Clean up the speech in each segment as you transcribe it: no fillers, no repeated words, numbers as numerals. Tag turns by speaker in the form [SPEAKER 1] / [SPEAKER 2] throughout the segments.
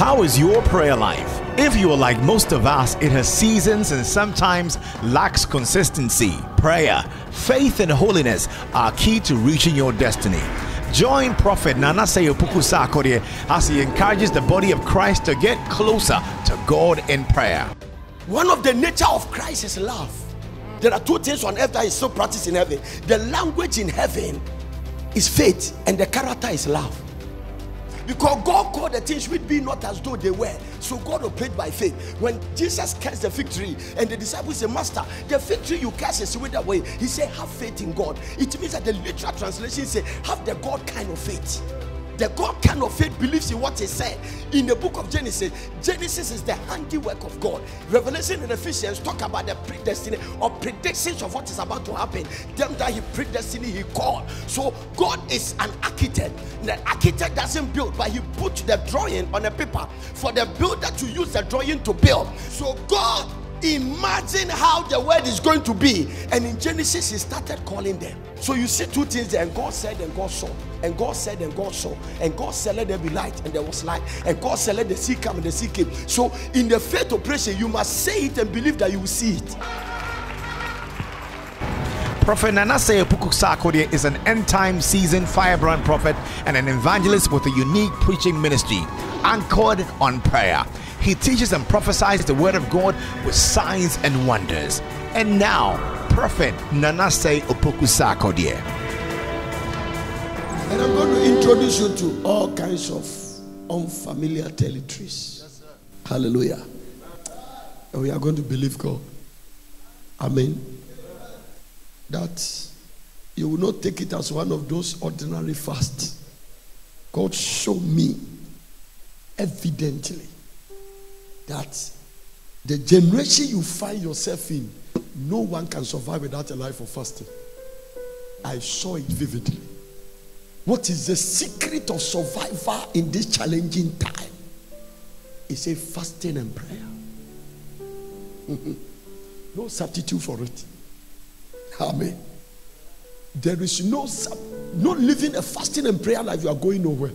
[SPEAKER 1] How is your prayer life? If you are like most of us, it has seasons and sometimes lacks consistency. Prayer, faith, and holiness are key to reaching your destiny. Join Prophet Nanase Opoku Sarkodie as he encourages the body of Christ to get closer to God in prayer.
[SPEAKER 2] One of the nature of Christ is love. There are two things on earth that is so practiced in heaven. The language in heaven is faith, and the character is love. Because God called the things which be not as though they were. So God operated by faith. When Jesus cursed the fig tree and the disciples said, Master, the fig tree you curse is withered away. He said, have faith in God. It means that the literal translation says, have the God kind of faith. The God kind of faith believes in what he said. In the book of Genesis, Genesis is the handiwork of God. Revelation and Ephesians talk about the predestination or predictions of what is about to happen. Them that he predestined, he called. So God is an architect. The architect doesn't build, but he put the drawing on a paper for the builder to use the drawing to build. So God imagine how the world is going to be, and in Genesis he started calling them. So you see two things there, and God said and God saw, and God said and God saw, and God said let there be light, and there was light, and God said let the sea come, and the sea came. So in the faith operation you must say it and believe that you will see it.
[SPEAKER 1] Prophet Nanase Opoku Sarkodie is an end-time seasoned firebrand prophet and an evangelist with a unique preaching ministry anchored on prayer. He teaches and prophesies the word of God with signs and wonders. And now, Prophet Nanase Opoku Sarkodie.
[SPEAKER 2] And I'm going to introduce you to all kinds of unfamiliar territories. Yes, hallelujah. And we are going to believe God. Amen. That you will not take it as one of those ordinary fasts. God showed me evidently that the generation you find yourself in, no one can survive without a life of fasting. I saw it vividly. What is the secret of survival in this challenging time? It's a fasting and prayer. No substitute for it. Amen. There is no living a fasting and prayer life. You are going nowhere.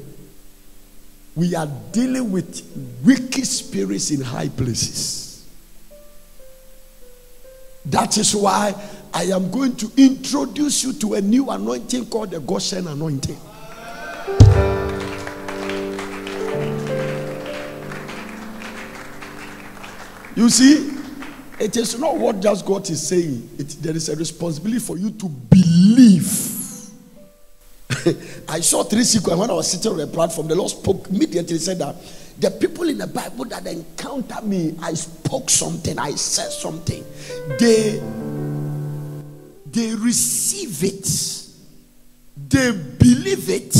[SPEAKER 2] We are dealing with wicked spirits in high places. That is why I am going to introduce you to a new anointing called the Goshen anointing. You see, it is not what just God is saying. There is a responsibility for you to believe. I saw 3 sequences when I was sitting on the platform. The Lord spoke immediately. Said that the people in the Bible that encounter me, I spoke something, I said something. They receive it. They believe it.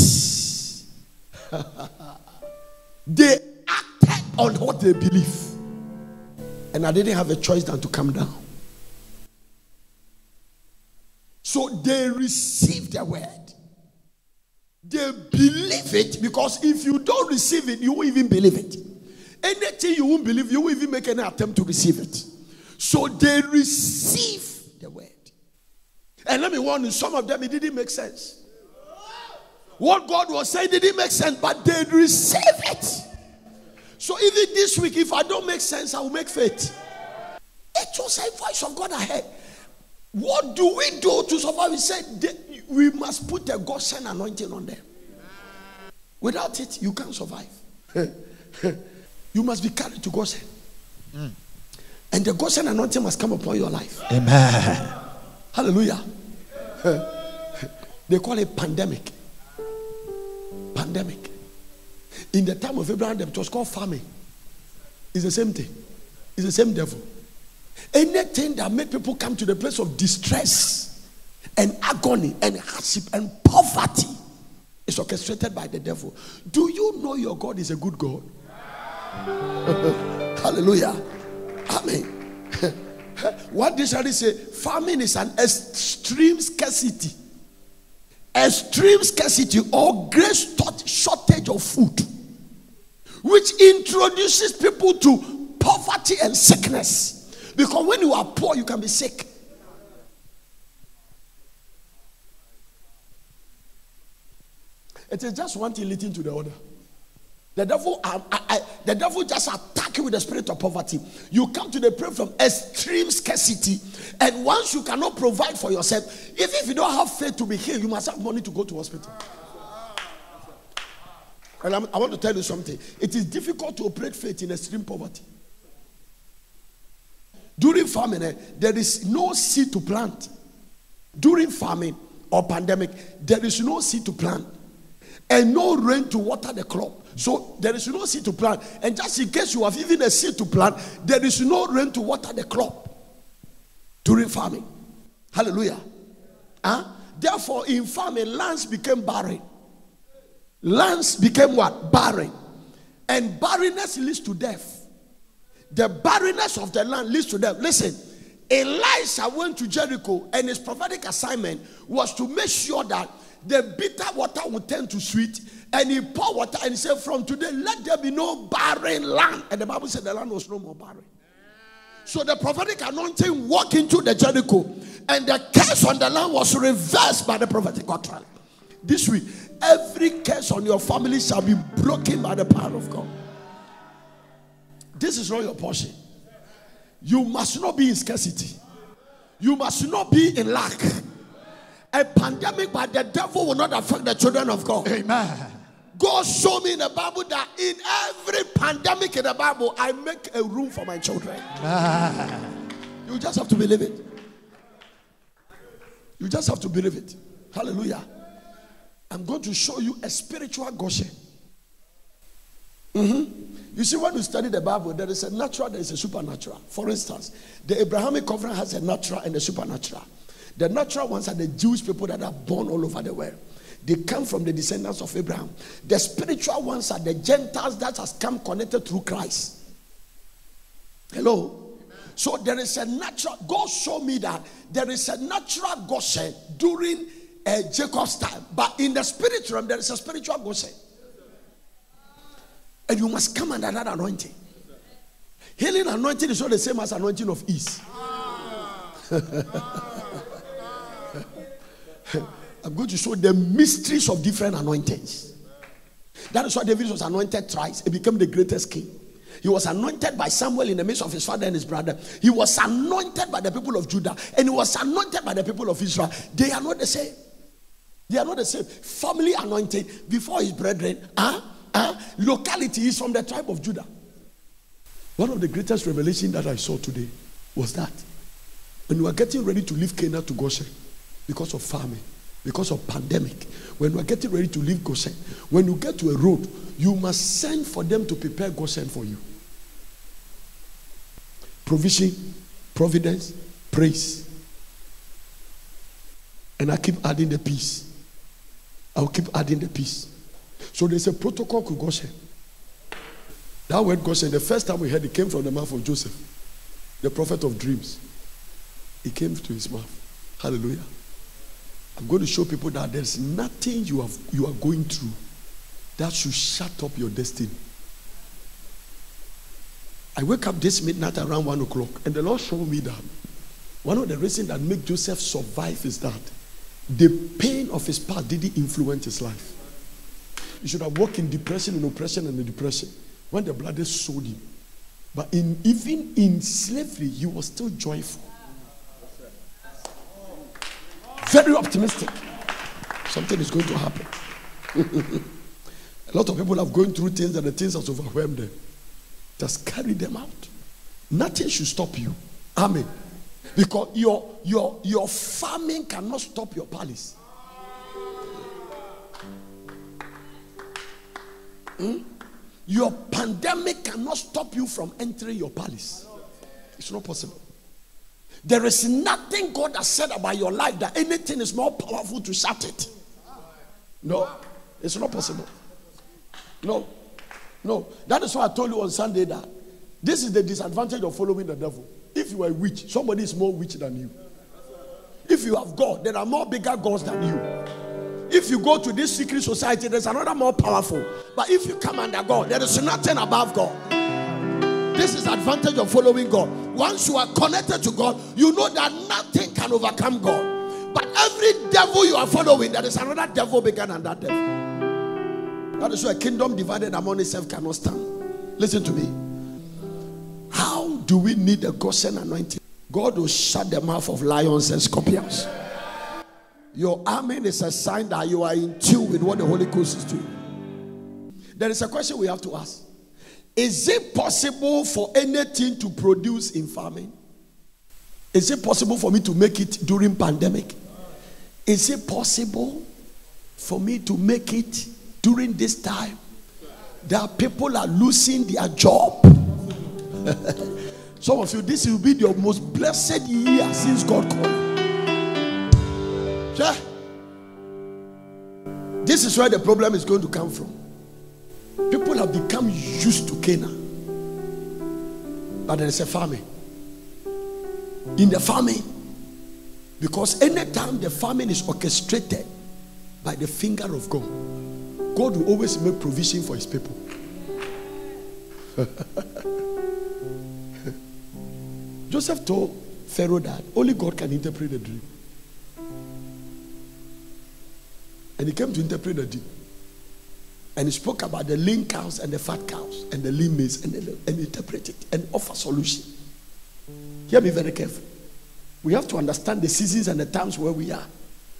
[SPEAKER 2] They acted on what they believe. And I didn't have a choice than to come down. So they receive the word. They believe it, because if you don't receive it, you won't even believe it. Anything you won't believe, you won't even make any attempt to receive it. So they receive the word. And let me warn you, some of them, it didn't make sense. What God was saying didn't make sense, but they receive it. So even this week, if I don't make sense, I will make faith. It was a voice of God ahead. What do we do to survive? He said we must put a Goshen anointing on them. Without it, you can't survive. You must be carried to Goshen. And the Goshen anointing must come upon your life.
[SPEAKER 1] Amen.
[SPEAKER 2] Hallelujah. They call it pandemic. Pandemic. In the time of Abraham, it was called famine. It's the same thing. It's the same devil. Anything that made people come to the place of distress and agony and hardship and poverty is orchestrated by the devil. Do you know your God is a good God? Hallelujah. Amen. What dictionary say? Famine is an extreme scarcity. Extreme scarcity or great shortage of food, which introduces people to poverty and sickness. Because when you are poor, you can be sick. It is just one thing leading to the other. The devil just attack you with the spirit of poverty. You come to the prayer from extreme scarcity, and once you cannot provide for yourself, even if you don't have faith to be healed, you must have money to go to hospital. And I want to tell you something. It is difficult to operate faith in extreme poverty. During famine, there is no seed to plant. During famine or pandemic, there is no seed to plant and no rain to water the crop. So there is no seed to plant. And just in case you have even a seed to plant, there is no rain to water the crop during famine. Hallelujah. Therefore, in famine, lands became barren. Lands became what? Barren. And barrenness leads to death. The barrenness of the land leads to death. Listen, Elisha went to Jericho, and his prophetic assignment was to make sure that the bitter water would turn to sweet. And he poured water and he said, from today, let there be no barren land. And the Bible said the land was no more barren. So the prophetic anointing walked into the Jericho, and the curse on the land was reversed by the prophetic utterance. This week, every curse on your family shall be broken by the power of God. This is not your portion. You must not be in scarcity. You must not be in lack. A pandemic by the devil will not affect the children of God.
[SPEAKER 1] Amen.
[SPEAKER 2] God showed me in the Bible that in every pandemic in the Bible, I make a room for my children. You just have to believe it. You just have to believe it. Hallelujah. I'm going to show you a spiritual Goshen. You see, when you study the Bible, there is a natural, there is a supernatural. For instance, the Abrahamic covenant has a natural and a supernatural. The natural ones are the Jewish people that are born all over the world. They come from the descendants of Abraham. The spiritual ones are the Gentiles that has come connected through Christ. Hello? So there is a natural, God showed me that there is a natural Goshen during Jacob's time. But in the spirit realm, there is a spiritual Goshen. And you must come under that anointing. Healing anointing is not the same as anointing of ease. I'm going to show the mysteries of different anointings. That is why David was anointed thrice. He became the greatest king. He was anointed by Samuel in the midst of his father and his brother. He was anointed by the people of Judah. And he was anointed by the people of Israel. They are not the same. They are not the same. Family anointing before his brethren. Locality is from the tribe of Judah. One of the greatest revelations that I saw today was that when we are getting ready to leave Canaan to Goshen because of famine, because of pandemic, when we are getting ready to leave Goshen, when you get to a road, you must send for them to prepare Goshen for you. Provision, providence, praise. And I keep adding the peace. I'll keep adding the peace. So there's a protocol to Goshen. That word Goshen, the first time we heard it came from the mouth of Joseph, the prophet of dreams. It came to his mouth. Hallelujah. I'm going to show people that there's nothing you are going through that should shut up your destiny. I wake up this midnight around 1 o'clock, and the Lord showed me that one of the reasons that make Joseph survive is that the pain of his past didn't influence his life. He should have walked in depression and oppression and depression when the blood sold him. But even in slavery, he was still joyful. Very optimistic. Something is going to happen. A lot of people have gone through things and the things has overwhelmed them. Just carry them out. Nothing should stop you. Amen. Because your farming cannot stop your palace. Your pandemic cannot stop you from entering your palace. It's not possible. There is nothing God has said about your life that anything is more powerful to shut it. No, it's not possible. No. That is why I told you on Sunday that this is the disadvantage of following the devil. If you are a witch, somebody is more witch than you. If you have God, there are more bigger gods than you. If you go to this secret society, there's another more powerful. But if you come under God, there is nothing above God. This is the advantage of following God. Once you are connected to God, you know that nothing can overcome God. But every devil you are following, there is another devil bigger than that devil. That is why a kingdom divided among itself cannot stand. Listen to me. How do we need the Goshen anointing? God will shut the mouth of lions and scorpions. Your amen is a sign that you are in tune with what the Holy Ghost is doing. There is a question we have to ask. Is it possible for anything to produce in farming? Is it possible for me to make it during pandemic? Is it possible for me to make it during this time that people are losing their job? Some of you, this will be your most blessed year since God called you. This is where the problem is going to come from. People have become used to Canaan, but there is a famine. In the famine, because anytime the famine is orchestrated by the finger of God, God will always make provision for his people. Joseph told Pharaoh that only God can interpret the dream. And he came to interpret the dream. And he spoke about the lean cows and the fat cows and the lean maize and interpret it and offer solution. Hear me very carefully. We have to understand the seasons and the times where we are.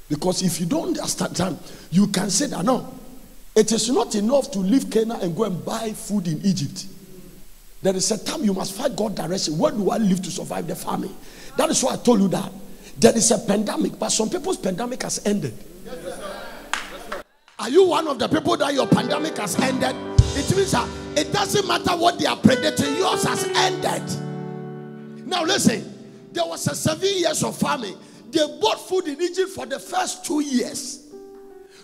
[SPEAKER 2] Because if you don't understand, you can say that no, it is not enough to leave Canaan and go and buy food in Egypt. There is a time you must find God's direction. Where do I live to survive the famine? That is why I told you that there is a pandemic, but some people's pandemic has ended. Are you one of the people that your pandemic has ended? It means that it doesn't matter what they are predicting, yours has ended. Now listen, there was a 7 years of famine. They bought food in Egypt for the first 2 years.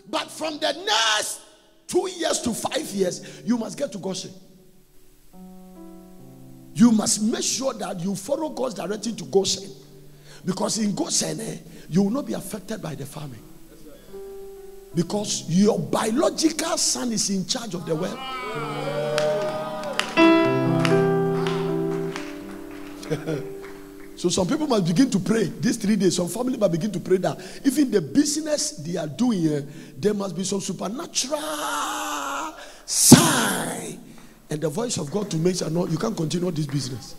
[SPEAKER 2] But from the next 2 years to 5 years, you must get to Goshen. You must make sure that you follow God's direction to Goshen. Because in Goshen, you will not be affected by the famine. Because your biological son is in charge of the well. So some people must begin to pray these 3 days. Some family must begin to pray that even the business they are doing, there must be some supernatural sign and the voice of God to make sure no, you can't continue this business.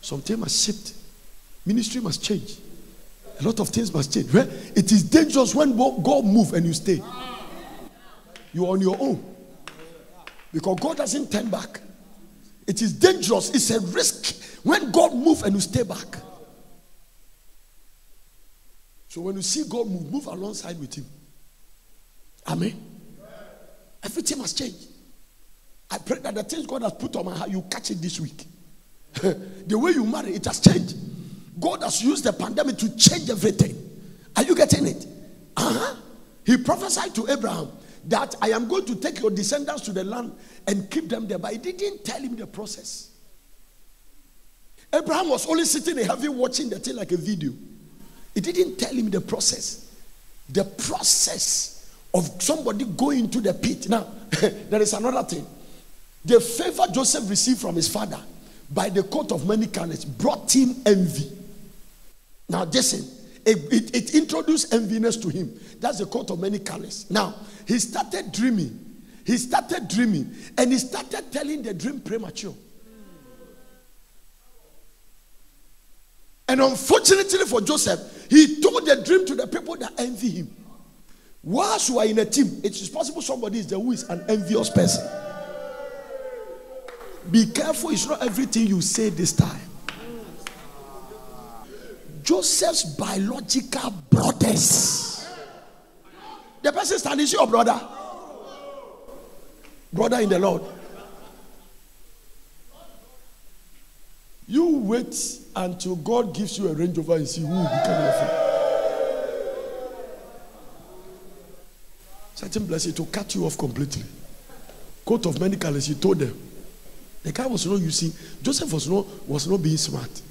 [SPEAKER 2] Something must shift. Ministry must change. A lot of things must change. It is dangerous when God moves and you stay. You are on your own. Because God doesn't turn back. It is dangerous. It's a risk when God moves and you stay back. So when you see God move alongside with him. Amen. Everything must change. I pray that the things God has put on my heart, you catch it this week. The way you marry, it has changed. God has used the pandemic to change everything. Are you getting it? He prophesied to Abraham that I am going to take your descendants to the land and keep them there. But he didn't tell him the process. Abraham was only sitting in heaven watching the thing like a video. He didn't tell him the process. The process of somebody going into the pit. Now, there is another thing. The favor Joseph received from his father by the coat of many colors brought him envy. Now listen, it introduced enviness to him. That's the coat of many colors. Now, he started dreaming. And he started telling the dream premature. And unfortunately for Joseph, he told the dream to the people that envy him. Whilst you are in a team, it is possible somebody is there who is an envious person. Be careful, it's not everything you say this time. Joseph's biological brothers. The person standing is your brother. Brother in the Lord. You wait until God gives you a Range Rover and see who will become your friend. Certain blessing to cut you off completely. Coat of many colors, he told them. The guy was not using, Joseph was not being smart.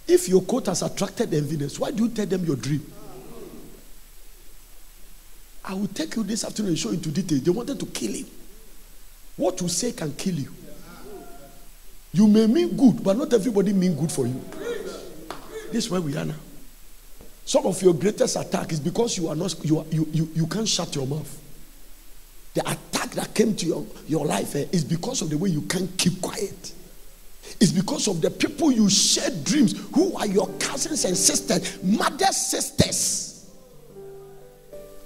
[SPEAKER 2] If your coat has attracted enviness, why do you tell them your dream? I will take you this afternoon and show you into detail. They wanted to kill him. What you say can kill you. You may mean good, but not everybody mean good for you. This is where we are now. Some of your greatest attack is because you can't shut your mouth. The attack that came to your life is because of the way you can't keep quiet. It's because of the people you share dreams, who are your cousins and sisters, mothers, sisters.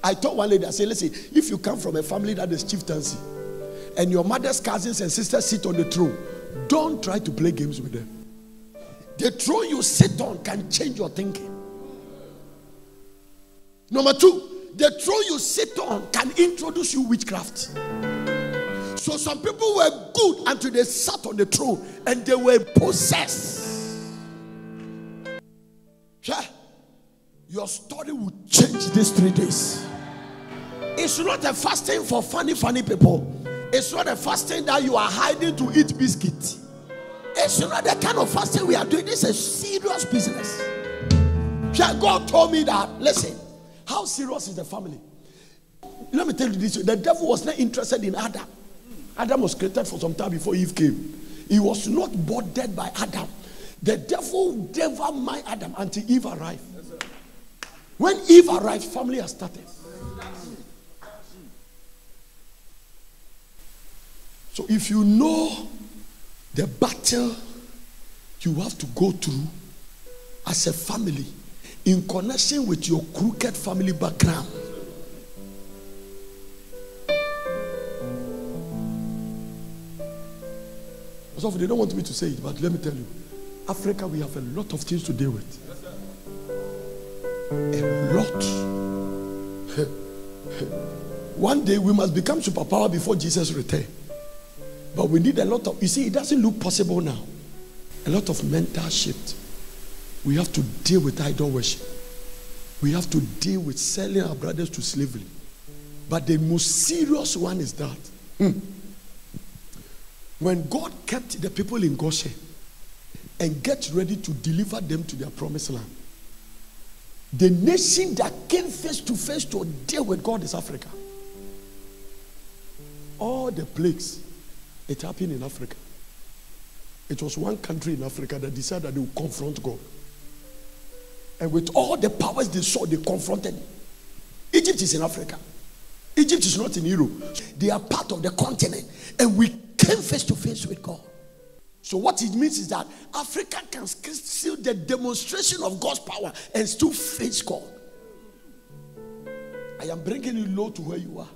[SPEAKER 2] I told one lady, I said, listen, if you come from a family that is chieftaincy, and your mother's cousins and sisters sit on the throne, don't try to play games with them. The throne you sit on can change your thinking. Number two, the throne you sit on can introduce you witchcraft. So some people were good until they sat on the throne and they were possessed. Yeah. Your story will change these 3 days. It's not a fasting for funny people. It's not a fasting that you are hiding to eat biscuit. It's not the kind of fasting we are doing. This is a serious business. Yeah, God told me that. Listen, how serious is the family? Let me tell you this. The devil was not interested in Adam. Adam was created for some time before Eve came. He was not bothered by Adam. The devil never mind Adam until Eve arrived. When Eve arrived, family has started. So if you know the battle you have to go through as a family in connection with your crooked family background, so they don't want me to say it, but let me tell you, Africa, we have a lot of things to deal with. A lot. One day we must become superpower before Jesus returns. But we need a lot of, you see, it doesn't look possible now. A lot of mental shift. We have to deal with idol worship. We have to deal with selling our brothers to slavery. But the most serious one is that when God kept the people in Goshen and get ready to deliver them to their promised land, the nation that came face to face to deal with God is Africa. All the plagues, it happened in Africa. It was one country in Africa that decided they would confront God. And with all the powers they saw, they confronted him. Egypt is in Africa. Egypt is not in Europe. They are part of the continent. And we came face to face with God. So what it means is that Africa can still the demonstration of God's power and still face God. I am bringing you low to where you are.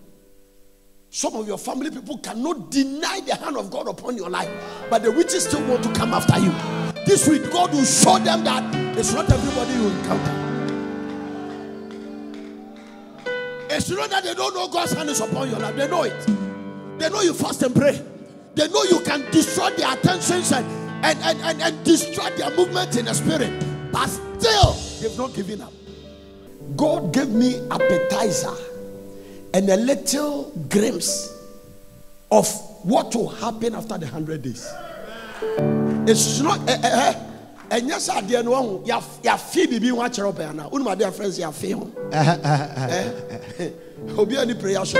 [SPEAKER 2] Some of your family people cannot deny the hand of God upon your life, but the witches still want to come after you. This week, God will show them that it's not everybody you encounter. It's not that they don't know God's hand is upon your life. They know it. They know you fast and pray. They know you can destroy their attentions and destroy their movement in the spirit. But still, they've not given up. God gave me appetizer and a little glimpse of what will happen after the 100 days. It's not and yes, I didn't know you feel be watch up now. One of my dear friends, you feel be any prayer show.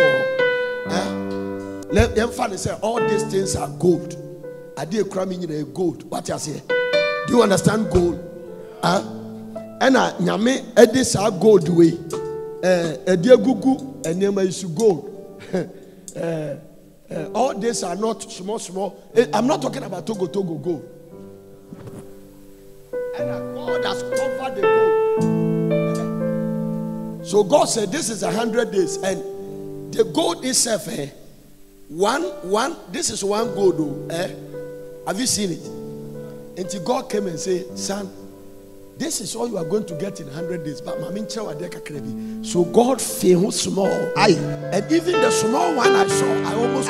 [SPEAKER 2] Let them find say all these things are gold. I did cramming in a gold. What you say? Do you understand gold? And I nyame edis are gold way. Dear Gugu and name is gold. All these are not small. I'm not talking about Togo gold. And God has covered the gold. So God said, this is 100 days, and the gold itself, this is one gold. Have you seen it? Until God came and said, son, this is all you are going to get in 100 days. But so God fell small. And even the small one I saw, I almost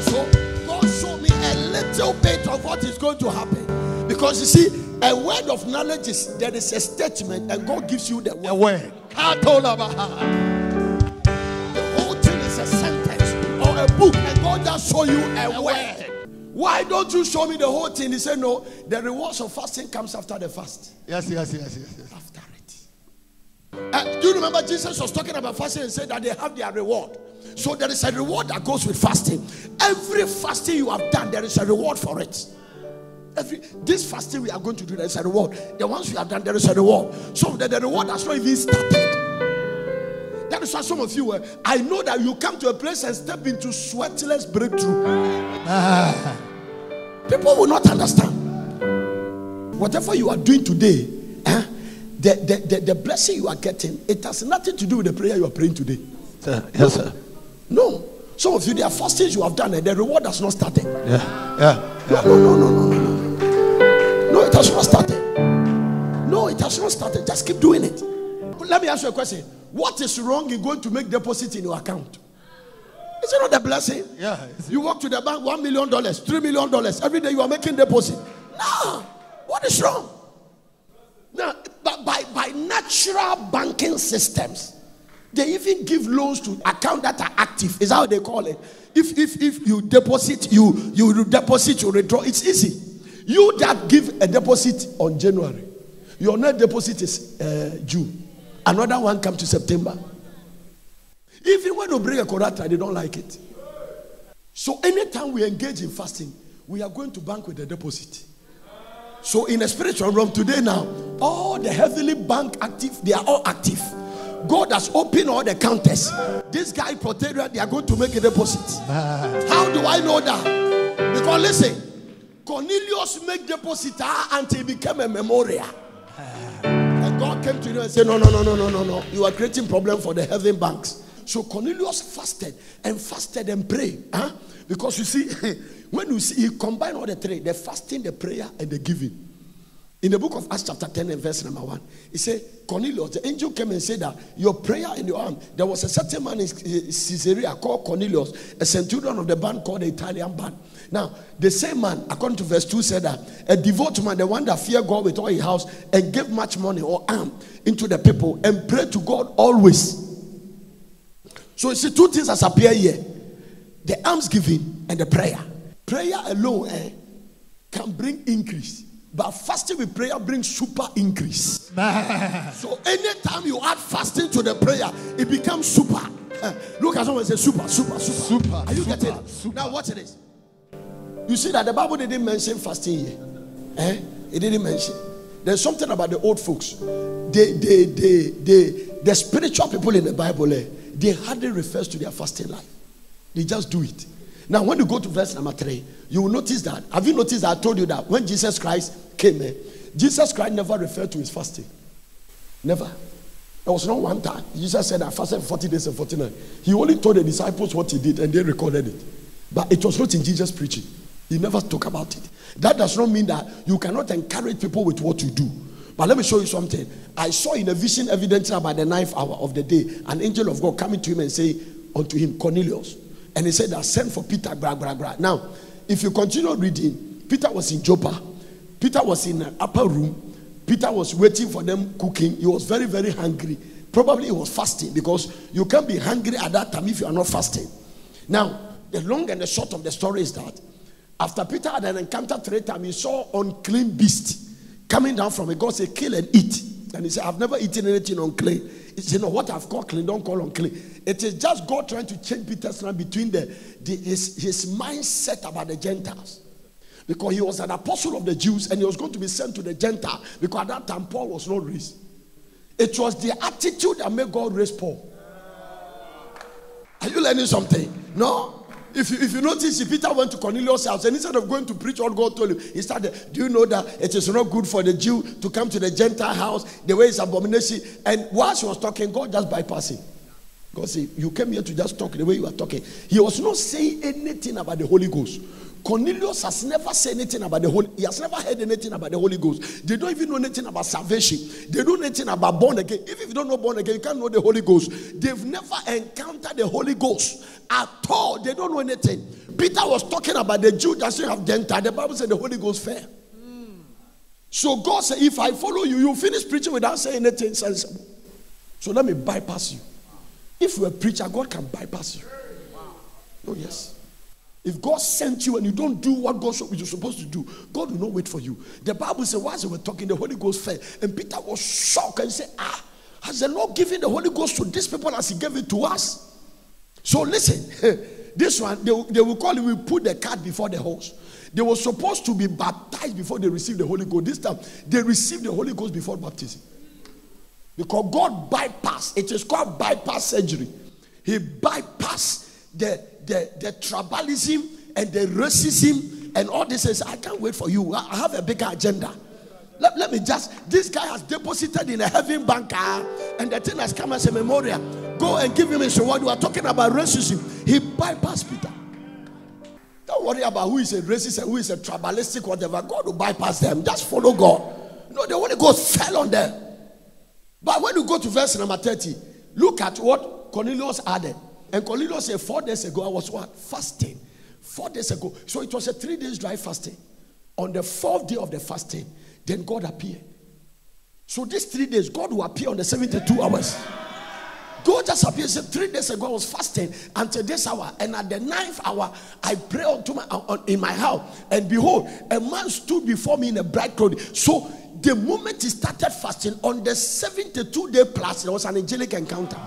[SPEAKER 2] so God showed me a little bit of what is going to happen. Because you see, a word of knowledge is there is a statement, and God gives you the word. The whole thing is a sentence or a book, and God just show you a word. Why don't you show me the whole thing? He said, no, the rewards of fasting comes after the fast. Yes. After it. Do you remember Jesus was talking about fasting and said that they have their reward? So there is a reward that goes with fasting. Every fasting you have done, there is a reward for it. This fasting we are going to do, there is a reward. The ones we have done, there is a reward. So the reward has not even started. That is why some of you, I know that you come to a place and step into sweatless breakthrough. People will not understand. Whatever you are doing today, the blessing you are getting, it has nothing to do with the prayer you are praying today.
[SPEAKER 1] Yes, sir.
[SPEAKER 2] No. Some of you, there are fastings you have done and the reward has not started. No, it has not started. No, it has not started. Just keep doing it. Let me ask you a question. What is wrong in going to make deposit in your account? Is it not a blessing?
[SPEAKER 1] Yeah.
[SPEAKER 2] You walk to the bank, $1 million, $3 million. Every day you are making deposit. No. What is wrong? Now, but by natural banking systems, they even give loans to accounts that are active. Is how they call it. If you deposit, you deposit, you withdraw. It's easy. You that give a deposit on January, your net deposit is June. Another one comes to September. Even when you bring a corrector, they don't like it. So anytime we engage in fasting, we are going to bank with the deposit. So in a spiritual realm today now, all the heavily bank active, they are all active. God has opened all the counters. This guy, Proteria, they are going to make a deposit. How do I know that? Because listen, Cornelius made deposit until he became a memorial. And God came to him and said, no. You are creating problem for the heaven banks. So Cornelius fasted and prayed. Because you see, when you see, he combined all the three, the fasting, the prayer, and the giving. In the book of Acts chapter 10 and verse number 1, he said, Cornelius, the angel came and said that your prayer and your arm, there was a certain man in Caesarea called Cornelius, a centurion of the band called the Italian band. Now, the same man, according to verse 2, said that a devout man, the one that feared God with all his house and gave much money or arm into the people and prayed to God always. So you see, two things has appeared here: the alms giving and the prayer. Prayer alone can bring increase, but fasting with prayer brings super increase. So anytime you add fasting to the prayer, it becomes super. Look at someone and say super. Are you getting it? Super. Now watch this. You see that the Bible didn't mention fasting here. It didn't mention. There's something about the old folks. The spiritual people in the Bible, they hardly refers to their fasting life. They just do it. Now, when you go to verse number 3, you will notice that. Have you noticed that I told you that when Jesus Christ came, Jesus Christ never referred to his fasting. Never. There was not one time. Jesus said, I fasted for 40 days and 40 nights. He only told the disciples what he did and they recorded it. But it was not in Jesus' preaching. He never talked about it. That does not mean that you cannot encourage people with what you do. But let me show you something. I saw in a vision, evidently about the 9th hour of the day, an angel of God coming to him and say unto him, Cornelius. And he said, I sent for Peter. Now, if you continue reading, Peter was in Joppa. Peter was in an upper room. Peter was waiting for them cooking. He was very, very hungry. Probably he was fasting, because you can't be hungry at that time if you are not fasting. Now, the long and the short of the story is that after Peter had an encounter 3 times, he saw unclean beast coming down from it. God said, kill and eat. And he said, I've never eaten anything unclean. He said, no, what I've called clean, don't call unclean. It is just God trying to change Peter's mind between his mindset about the Gentiles. Because he was an apostle of the Jews and he was going to be sent to the Gentile, because at that time Paul was not raised. It was the attitude that made God raise Paul. Are you learning something? No? If you notice, Peter went to Cornelius' house and instead of going to preach what God told him, he started, do you know that it is not good for the Jew to come to the Gentile house? The way it's abomination. And whilst he was talking, God just bypassed him. God said, you came here to just talk the way you are talking. He was not saying anything about the Holy Ghost. Cornelius has never said anything about the Holy Ghost. He has never heard anything about the Holy Ghost. They don't even know anything about salvation. They don't know anything about born again. If you don't know born again, you can't know the Holy Ghost. They've never encountered the Holy Ghost at all. They don't know anything. Peter was talking about the Jew that still have Gentile. The Bible said the Holy Ghost fell. So God said, if I follow you, you finish preaching without saying anything sensible. So let me bypass you. If you're a preacher, God can bypass you. Oh yes. If God sent you and you don't do what God you're supposed to do, God will not wait for you. The Bible says, whilst they were talking, the Holy Ghost fell. And Peter was shocked and said, has the Lord given the Holy Ghost to these people as he gave it to us? So listen, this one, they will call it, we put the cart before the horse. They were supposed to be baptized before they received the Holy Ghost. This time, they received the Holy Ghost before baptism. Because God bypassed, it is called bypass surgery. He bypassed the tribalism and the racism and all this. Says, I can't wait for you. I have a bigger agenda. Let me just, this guy has deposited in a heaven bank, and the thing has come as a memorial. Go and give him his reward. You are talking about racism. He bypassed Peter. Don't worry about who is a racist and who is a tribalistic, whatever. God will bypass them. Just follow God. No, the Holy Ghost fell on them. But when you go to verse number 30, look at what Cornelius added. And Cornelius said, 4 days ago, I was what? Fasting. 4 days ago. So it was a 3 days dry fasting. On the 4th day of the fasting, then God appeared. So these 3 days, God will appear on the 72 hours. God just appeared. Said 3 days ago I was fasting until this hour, and at the 9th hour I prayed in my house, and behold, a man stood before me in a bright clothing. So the moment he started fasting, on the 72-day plus, there was an angelic encounter.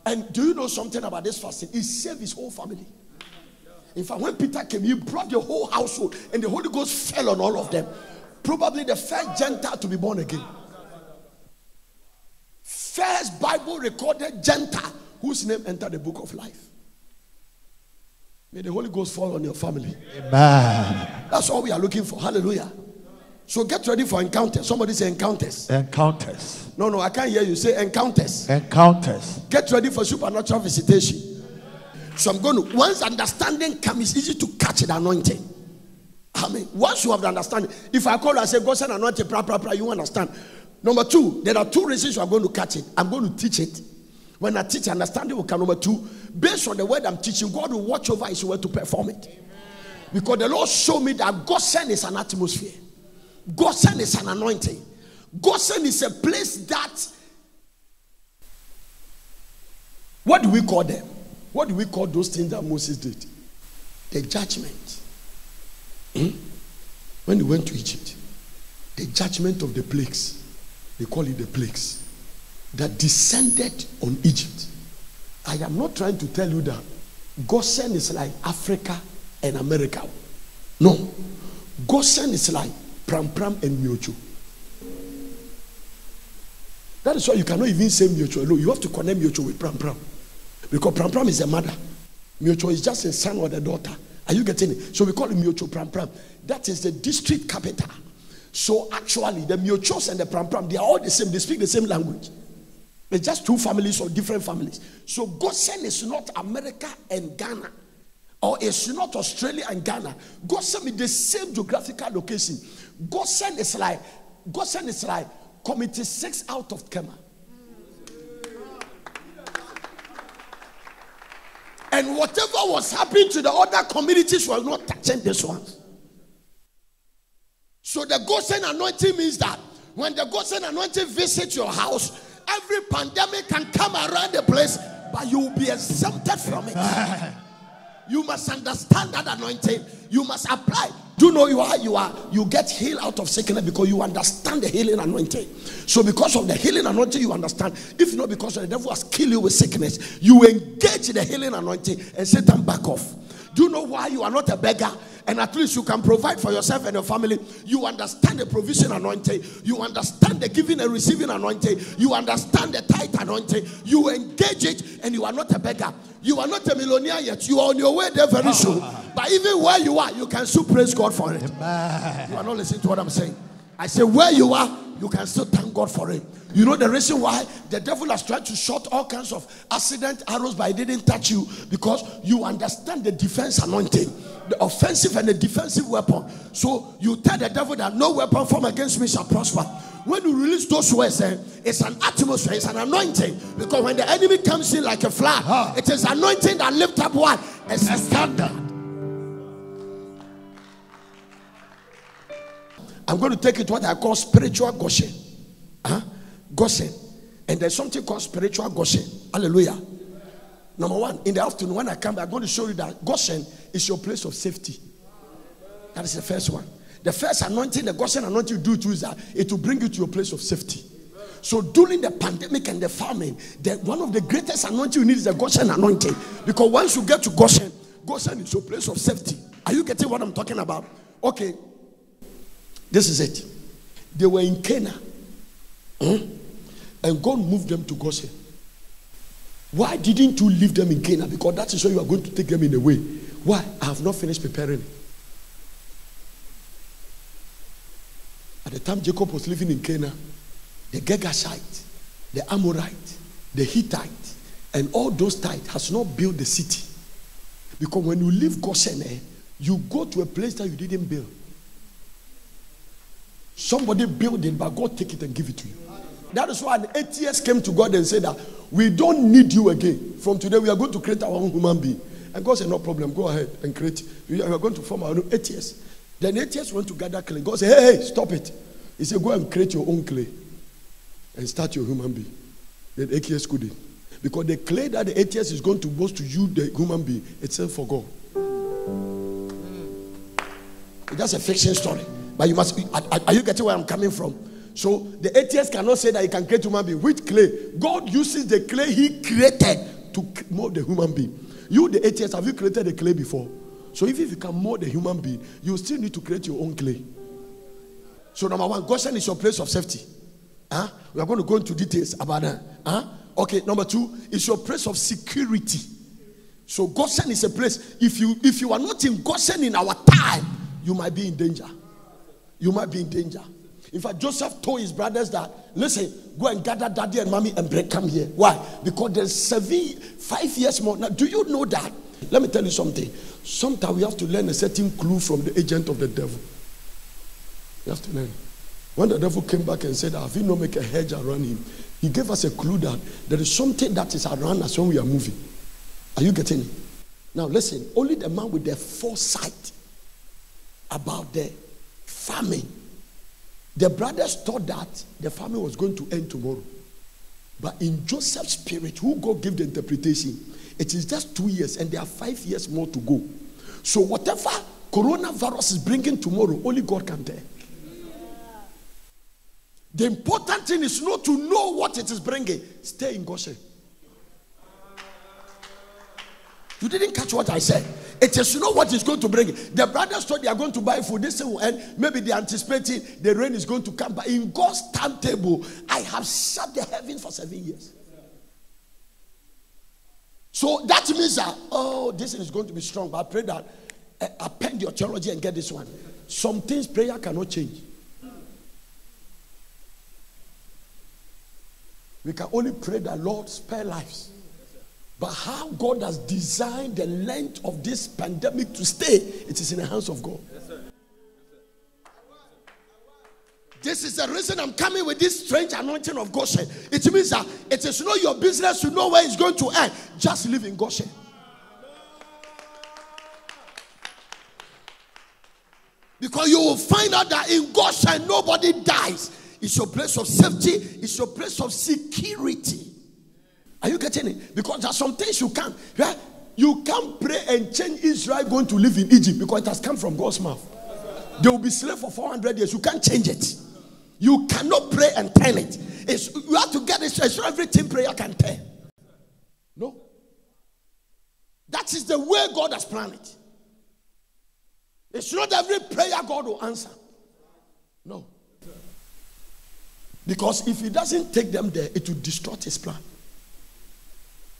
[SPEAKER 2] And do you know something about this fasting? He saved his whole family. In fact, when Peter came, he brought the whole household, and the Holy Ghost fell on all of them. Probably the first Gentile to be born again. First Bible recorded Gentile whose name entered the book of life. May the Holy Ghost fall on your family.
[SPEAKER 1] Amen.
[SPEAKER 2] That's all we are looking for. Hallelujah. So get ready for encounters. Somebody say encounters.
[SPEAKER 1] Encounters.
[SPEAKER 2] No, I can't hear you. Say encounters.
[SPEAKER 1] Encounters.
[SPEAKER 2] Get ready for supernatural visitation. So I'm going to, once understanding comes, it's easy to catch the anointing. I mean, once you have the understanding, if I call you and say, God send anointing, you understand. Number 2, there are 2 reasons you are going to catch it. I'm going to teach it. When I teach, understanding will come. Number 2, based on the word I'm teaching, God will watch over his word to perform it. Amen. Because the Lord showed me that Goshen is an atmosphere. Goshen is an anointing. Goshen is a place that, what do we call them? What do we call those things that Moses did? The judgment. When he went to Egypt, the judgment of the plagues. They call it the plagues that descended on Egypt. I am not trying to tell you that Goshen is like Africa and America. No. Goshen is like Pram and Miocho. That is why you cannot even say Miocho alone. You have to connect Miocho with Pram. Because Pram is a mother. Miocho is just a son or a daughter. Are you getting it? So we call it Miocho Pram. That is the district capital. So actually, the Miochos and the Pram, they are all the same. They speak the same language. It's just 2 families or different families. So Goshen is not America and Ghana. Or it's not Australia and Ghana. Goshen is the same geographical location. Goshen is like Committee 6 out of Kema. And whatever was happening to the other communities was not touching this one. So the Goshen anointing means that when the Goshen anointing visits your house, every pandemic can come around the place, but you will be exempted from it. You must understand that anointing. You must apply. Do you know you get healed out of sickness because you understand the healing anointing. So because of the healing anointing, you understand. If not because the devil has killed you with sickness, you engage the healing anointing and Satan back off. Do you know why you are not a beggar? And at least you can provide for yourself and your family. You understand the provision anointing. You understand the giving and receiving anointing. You understand the tithe anointing. You engage it and you are not a beggar. You are not a millionaire yet. You are on your way there very soon. But even where you are, you can still praise God for it. Amen. You are not listening to what I'm saying. I say where you are, you can still thank God for it. You know the reason why the devil has tried to shot all kinds of accident arrows, but it didn't touch you, because you understand the defense anointing, the offensive and the defensive weapon. So you tell the devil that no weapon formed against me shall prosper. When you release those words, it's an atmosphere, it's an anointing. Because when the enemy comes in like a flood, it is anointing that lifts up what? A standard. I'm going to take it what I call spiritual Goshen. Goshen. And there's something called spiritual Goshen. Hallelujah. Number 1, in the afternoon when I come back, I'm going to show you that Goshen is your place of safety. That is the first one. The first anointing, the Goshen anointing you do too, is that it will bring you to your place of safety. So during the pandemic and the famine, one of the greatest anointing you need is the Goshen anointing. Because once you get to Goshen, Goshen is your place of safety. Are you getting what I'm talking about? Okay. This is it. They were in Cana. And God moved them to Goshen. Why didn't you leave them in Canaan? Because that is where you are going to take them in a way. Why? I have not finished preparing. At the time Jacob was living in Canaan, the Girgashite, the Amorite, the Hittite, and all those tithes has not built the city. Because when you leave Goshen, you go to a place that you didn't build. Somebody built it, but God take it and give it to you. That is why an atheist came to God and said that we don't need you again. From today, we are going to create our own human being. And God said, no problem, go ahead and create. We are going to form our own atheist. Then atheists went to gather clay. God said, hey, stop it. He said, go and create your own clay and start your human being. Then atheists couldn't. Because the clay that the atheist is going to boast to you, the human being, itself for God. It's just a fiction story. But you must, are you getting where I'm coming from? So the atheist cannot say that he can create human being with clay. God uses the clay he created to mold the human being. You, the atheist, have you created a clay before? So if you can mold a human being, you still need to create your own clay. So number one, Goshen is your place of safety. We are going to go into details about that. Okay, number two, it's your place of security. So Goshen is a place. If you are not in Goshen in our time, you might be in danger. You might be in danger. In fact, Joseph told his brothers that, listen, go and gather daddy and mommy and come here. Why? Because there's 5 years more. Now, do you know that? Let me tell you something. Sometimes we have to learn a certain clue from the agent of the devil. You have to learn. When the devil came back and said, have you not make a hedge around him? He gave us a clue that there is something that is around us when we are moving. Are you getting it? Now listen, only the man with the foresight about the famine. The brothers thought that the famine was going to end tomorrow. But in Joseph's spirit, who God gave the interpretation, it is just 2 years and there are 5 years more to go. So whatever coronavirus is bringing tomorrow, only God can tell. The important thing is not to know what it is bringing. Stay in Goshen. You didn't catch what I said. It is to know what is going to bring. The brothers thought they are going to buy food. This will end. Maybe they are anticipating the rain is going to come. But in God's timetable, I have shut the heavens for 7 years. So that means that, this is going to be strong. But I pray that append your theology and get this one. Some things prayer cannot change. We can only pray that Lord spare lives. But how God has designed the length of this pandemic to stay, it is in the hands of God. Yes, sir. This is the reason I'm coming with this strange anointing of Goshen. It means that it is not your business to know where it's going to end. Just live in Goshen. Because you will find out that in Goshen nobody dies. It's your place of safety. It's your place of security. Are you getting it? Because there are some things you can't. Yeah? You can't pray and change Israel going to live in Egypt because it has come from God's mouth. They will be slaves for 400 years. You can't change it. You cannot pray and turn it. You have to get it. It's not everything prayer can turn. No. That is the way God has planned it. It's not every prayer God will answer. No. Because if he doesn't take them there, it will distort his plan.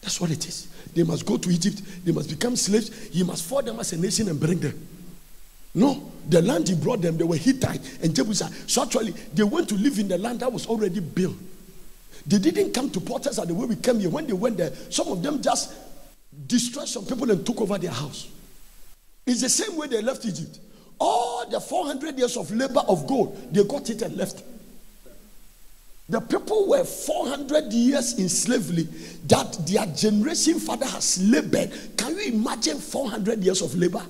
[SPEAKER 2] That's what it is. They must go to Egypt. They must become slaves. He must form them as a nation and bring them. No, the land he brought them, they were Hittite and Jebusite. So actually, they went to live in the land that was already built. They didn't come to Porters the way we came here. When they went there, some of them just destroyed some people and took over their house. It's the same way they left Egypt. All the 400 years of labor of gold, they got it and left. The people were 400 years in slavery that their generation father has labored. Can you imagine 400 years of labor?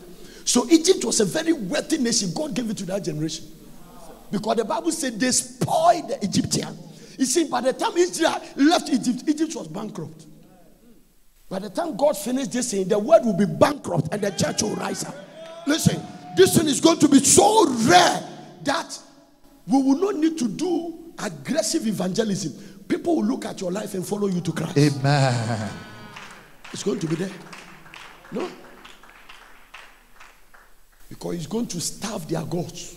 [SPEAKER 2] So Egypt was a very wealthy nation. God gave it to that generation. Because the Bible said they spoiled the Egyptian. You see, by the time Israel left Egypt, Egypt was bankrupt. By the time God finished this thing, the world will be bankrupt and the church will rise up. Listen, this thing is going to be so rare that we will not need to do aggressive evangelism. People will look at your life and follow you to Christ.
[SPEAKER 1] Amen.
[SPEAKER 2] It's going to be there. No. Because he's going to starve their gods.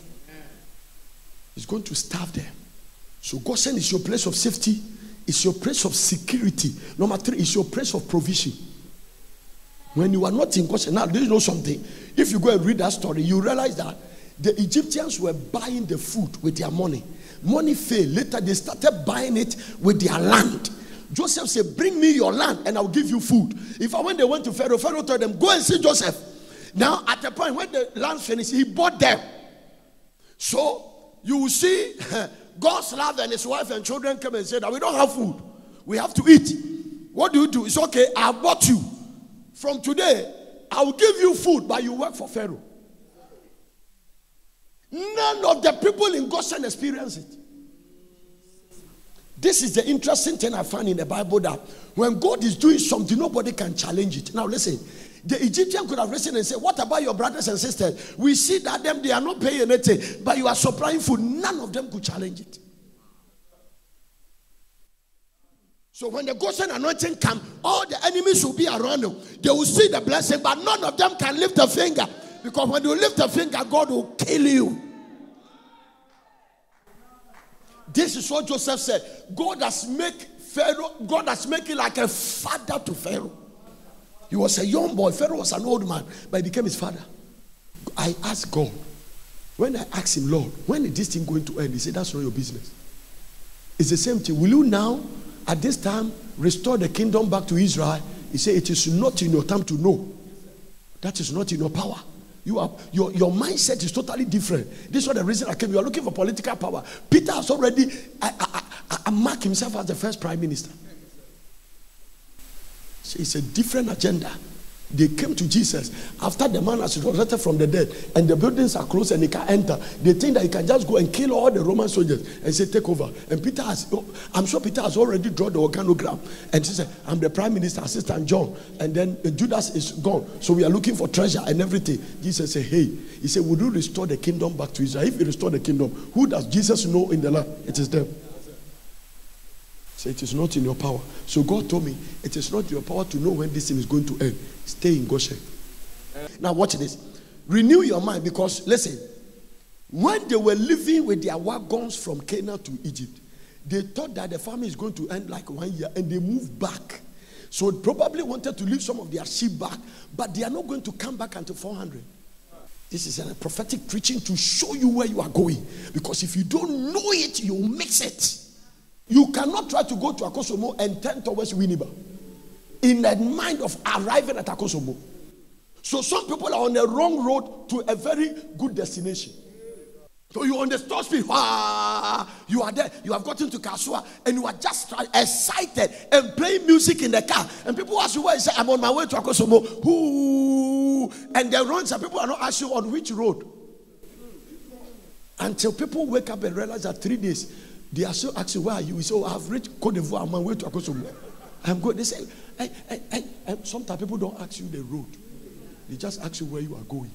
[SPEAKER 2] He's going to starve them. So Goshen is your place of safety. It's your place of security. Number 3, it's your place of provision. When you are not in Goshen, now do you know something? If you go and read that story, you realize that the Egyptians were buying the food with their money. Money failed. Later they started buying it with their land. Joseph said, bring me your land and I'll give you food. When they went to Pharaoh, Pharaoh told them, go and see Joseph. Now at the point when the land finished, he bought them. So you will see God's love, and his wife and children came and said that we don't have food. We have to eat. What do? It's okay, I bought you. From today, I will give you food, but you work for Pharaoh. None of the people in Goshen experience it. This is the interesting thing I find in the Bible, that when God is doing something, nobody can challenge it. Now listen, the Egyptian could have listened and said, what about your brothers and sisters? We see that they are not paying anything, but you are supplying food. None of them could challenge it. So when the Goshen anointing comes, all the enemies will be around them. They will see the blessing, but none of them can lift a finger. Because when you lift a finger, God will kill you. This is what Joseph said. God has made him like a father to Pharaoh. He was a young boy. Pharaoh was an old man, but he became his father. I asked God, when I asked him, Lord, when is this thing going to end? He said, that's not your business. It's the same thing. Will you now, at this time, restore the kingdom back to Israel? He said, it is not in your time to know. That is not in your power. Your mindset is totally different. This is what the reason I came. You are looking for political power. Peter has already marked himself as the first prime minister. So it's a different agenda. They came to Jesus after the man has resurrected from the dead and the buildings are closed and he can enter. They think that he can just go and kill all the Roman soldiers and say, take over. And I'm sure Peter has already drawn the organogram and he said, I'm the prime minister, assistant John. And then Judas is gone. So we are looking for treasure and everything. Jesus said, hey, he said, would you restore the kingdom back to Israel? If you restore the kingdom, who does Jesus know in the land? It is them. So it is not in your power. So God told me, it is not your power to know when this thing is going to end. Stay in Goshen. Now watch this. Renew your mind, because listen, when they were living with their wagons from Canaan to Egypt, they thought that the famine is going to end like 1 year, and they moved back. So they probably wanted to leave some of their sheep back, but they are not going to come back until 400. This is a prophetic preaching to show you where you are going, because if you don't know it, you mix it. You cannot try to go to Akosomo and turn towards Winneba in the mind of arriving at Akosomo. So some people are on the wrong road to a very good destination. So you on the store speed, you are there, you have gotten to Kasua, and you are just excited and playing music in the car. And people ask you where you say, I'm on my way to Akosomo. Ooh. And the roads, and people are not asking you on which road. Until people wake up and realize that 3 days, they are still asking, where are you? We say, I have reached Côte d'Ivoire, I'm on my way to Akosomo. I'm going. They say, sometimes people don't ask you the road. They just ask you where you are going.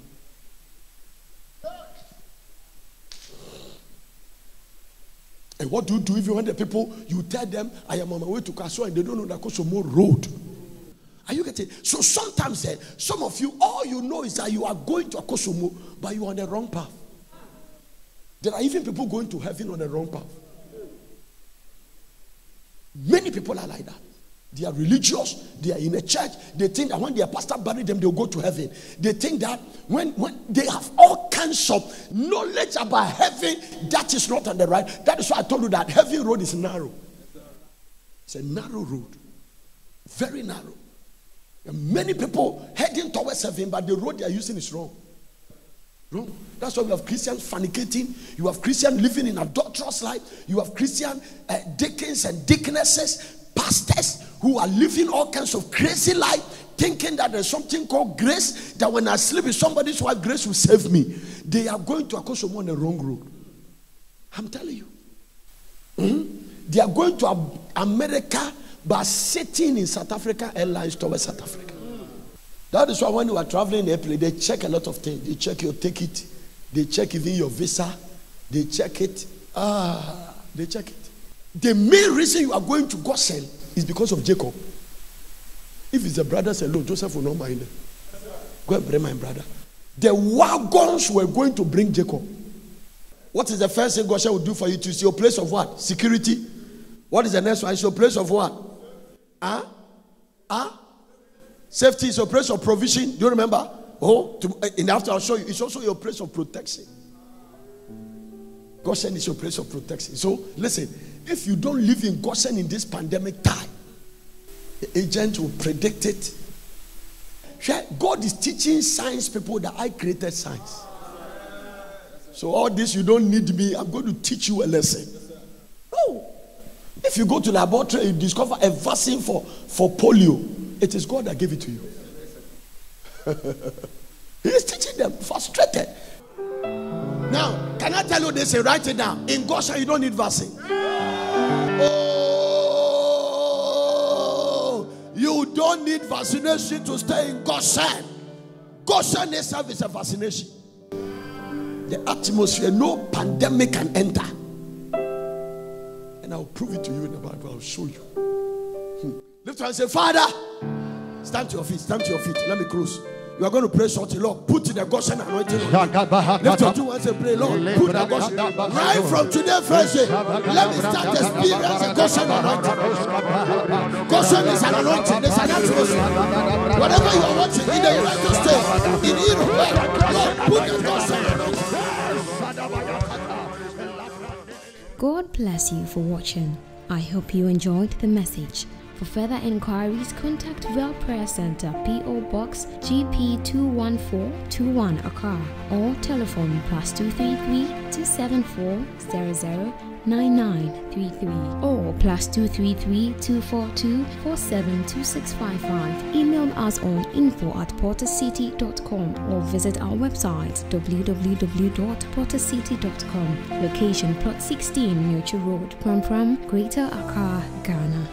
[SPEAKER 2] And what do you do if you want the people, you tell them, I am on my way to Kasua, and they don't know the Akosomo road. Are you getting it? So sometimes, some of you, all you know is that you are going to Akosomo, but you are on the wrong path. There are even people going to heaven on the wrong path. Many people are like that. They are religious. They are in a church. They think that when their pastor buried them, they'll go to heaven. They think that when they have all kinds of knowledge about heaven, that is not on the right. That is why I told you that heaven road is narrow. It's a narrow road. Very narrow. And many people heading towards heaven, but the road they are using is wrong. Wrong. That's why we have Christians fornicating. You have Christians living in adulterous life. You have Christian deacons and deaconesses, pastors who are living all kinds of crazy life, thinking that there's something called grace, that when I sleep with somebody's wife, grace will save me. They are going to Akosomo on the wrong road. I'm telling you. They are going to America by sitting in South Africa Airlines towards South Africa. That is why when you are traveling in the airplane, they check a lot of things. They check your ticket. They check even your visa. They check it. They check it. The main reason you are going to Goshen is because of Jacob. If it's the brothers alone, Joseph will not mind them. Go and bring my brother. The wagons were going to bring Jacob. What is the first thing Goshen will do for you? To see your place of what? Security. What is the next one? It's your place of what? Safety is your place of provision. Do you remember? In the after I'll show you. It's also your place of protection. Goshen is your place of protection. So listen, if you don't live in Goshen in this pandemic time, the agent will predict it. God is teaching science people that I created science. So all this, you don't need me. I'm going to teach you a lesson. No. If you go to the laboratory, you discover a vaccine for polio. It is God that gave it to you. He is teaching them, frustrated. Now, can I tell you this? Write it down. In Goshen, you don't need vaccine. Oh, you don't need vaccination to stay in Goshen. Goshen itself is a vaccination. The atmosphere, no pandemic can enter. And I'll prove it to you in the Bible. I'll show you. Lift your hand and say, Father, stand to your feet. Stand to your feet. Let me close. You are going to pray shortly. Lord, put the Goshen anointing on you. Lift your two hands and pray, Lord, put the Goshen. Right from today, Thursday, let me start experiencing Goshen anointing. Goshen is an anointing. It's an atmosphere. Whatever you are watching, in the United States, in Europe, Lord, put the Goshen anointing.
[SPEAKER 3] God bless you for watching. I hope you enjoyed the message. For further inquiries, contact Vel Prayer Center, P.O. Box GP 21421 Accra, or telephone +233 274 009933 or +233 242 472655. Email us on info@portercity.com or visit our website www.portercity.com. Location Plot 16, Nurture Road, Pram Pram, Greater Accra, Ghana.